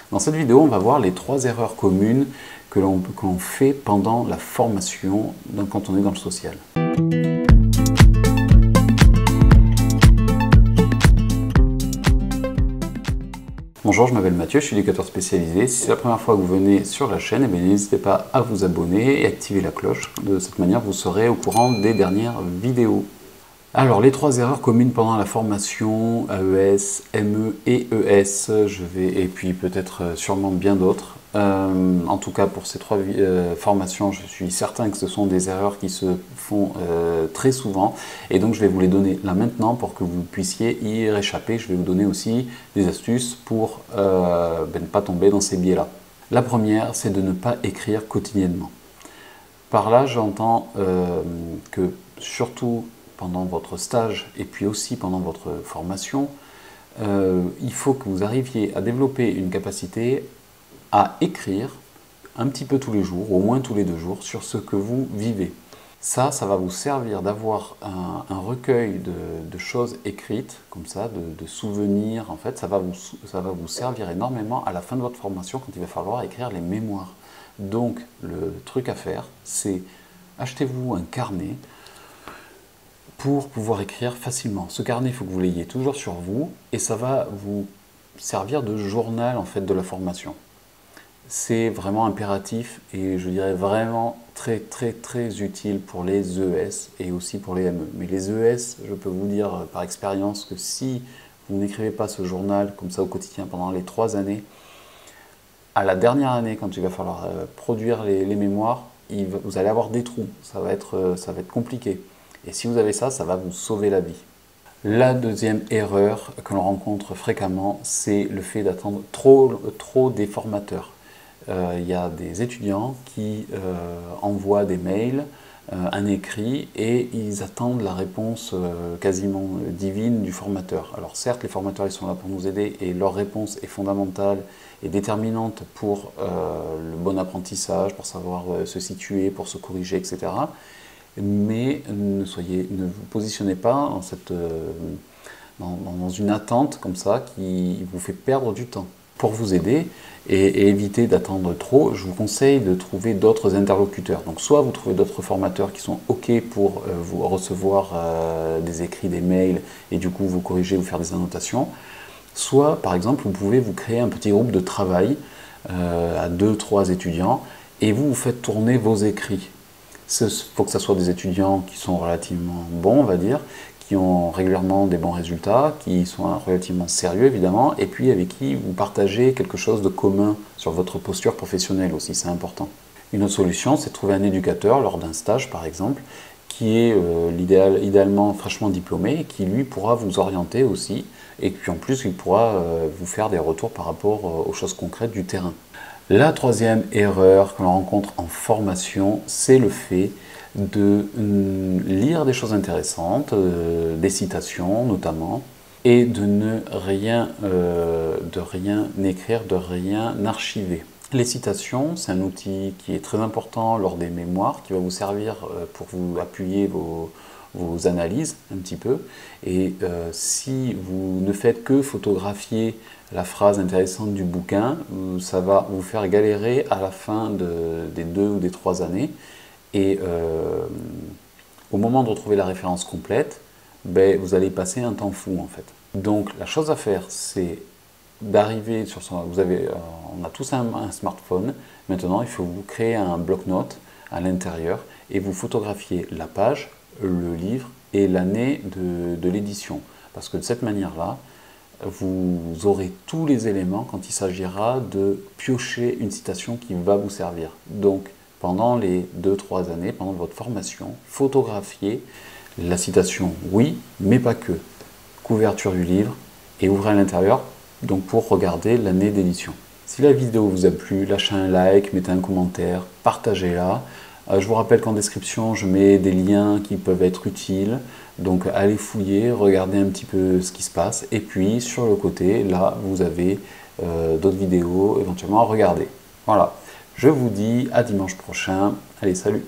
Dans cette vidéo, on va voir les 3 erreurs communes que l'on fait pendant la formation quand on est dans le social. Bonjour, je m'appelle Mathieu, je suis éducateur spécialisé. Si c'est la première fois que vous venez sur la chaîne, n'hésitez pas à vous abonner et activer la cloche. De cette manière, vous serez au courant des dernières vidéos. Alors, les 3 erreurs communes pendant la formation AES, ME et ES, et puis peut-être sûrement bien d'autres. En tout cas, pour ces 3 formations, je suis certain que ce sont des erreurs qui se font très souvent. Et donc, je vais vous les donner là maintenant pour que vous puissiez y réchapper. Je vais vous donner aussi des astuces pour ne pas tomber dans ces biais-là. La première, c'est de ne pas écrire quotidiennement. Par là, j'entends que surtout pendant votre stage et puis aussi pendant votre formation, il faut que vous arriviez à développer une capacité à écrire un petit peu tous les jours, au moins tous les 2 jours, sur ce que vous vivez. Ça va vous servir d'avoir un recueil de choses écrites, comme ça, de souvenirs. En fait, ça va vous servir énormément à la fin de votre formation quand il va falloir écrire les mémoires. Donc, le truc à faire, c'est achetez-vous un carnet pour pouvoir écrire facilement. Ce carnet, il faut que vous l'ayez toujours sur vous et ça va vous servir de journal en fait de la formation. C'est vraiment impératif et je dirais vraiment très utile pour les ES et aussi pour les ME. Mais les ES, je peux vous dire par expérience que si vous n'écrivez pas ce journal comme ça au quotidien pendant les 3 années, à la dernière année, quand il va falloir produire les mémoires, vous allez avoir des trous, ça va être compliqué. Et si vous avez ça, ça va vous sauver la vie. La deuxième erreur que l'on rencontre fréquemment, c'est le fait d'attendre trop des formateurs. Il y a des étudiants qui envoient des mails, un écrit, et ils attendent la réponse quasiment divine du formateur. Alors certes, les formateurs ils sont là pour nous aider et leur réponse est fondamentale et déterminante pour le bon apprentissage, pour savoir se situer, pour se corriger, etc. Mais ne vous positionnez pas dans une attente comme ça qui vous fait perdre du temps. Pour vous aider et éviter d'attendre trop, je vous conseille de trouver d'autres interlocuteurs. Donc soit vous trouvez d'autres formateurs qui sont OK pour vous recevoir des écrits, des mails et du coup vous corriger, vous faire des annotations. Soit par exemple vous pouvez vous créer un petit groupe de travail à 2-3 étudiants et vous faites tourner vos écrits. Il faut que ce soit des étudiants qui sont relativement bons, on va dire, qui ont régulièrement des bons résultats, qui sont relativement sérieux évidemment, et puis avec qui vous partagez quelque chose de commun sur votre posture professionnelle aussi, c'est important. Une autre solution, c'est de trouver un éducateur lors d'un stage par exemple, qui est idéalement fraîchement diplômé, et qui lui pourra vous orienter aussi, et puis en plus il pourra vous faire des retours par rapport aux choses concrètes du terrain. La troisième erreur que l'on rencontre en formation, c'est le fait de lire des choses intéressantes, des citations notamment, et de rien écrire, de rien archiver. Les citations, c'est un outil qui est très important lors des mémoires, qui va vous servir pour vous appuyer vos analyses un petit peu. Et si vous ne faites que photographier la phrase intéressante du bouquin, ça va vous faire galérer à la fin des 2 ou des 3 années. Et au moment de retrouver la référence complète, vous allez passer un temps fou en fait. Donc la chose à faire, c'est d'arriver sur son... on a tous un smartphone. Maintenant, il faut vous créer un bloc-notes à l'intérieur et vous photographier la page, le livre et l'année de l'édition. Parce que de cette manière-là, vous aurez tous les éléments quand il s'agira de piocher une citation qui va vous servir. Donc, pendant les 2-3 années, pendant votre formation, photographiez la citation, oui, mais pas que. Couverture du livre et ouvrez à l'intérieur, donc pour regarder l'année d'édition. Si la vidéo vous a plu, lâchez un like, mettez un commentaire, partagez-la. Je vous rappelle qu'en description, je mets des liens qui peuvent être utiles. Donc allez fouiller, regardez un petit peu ce qui se passe. Et puis sur le côté, là, vous avez d'autres vidéos éventuellement à regarder. Voilà, je vous dis à dimanche prochain. Allez, salut!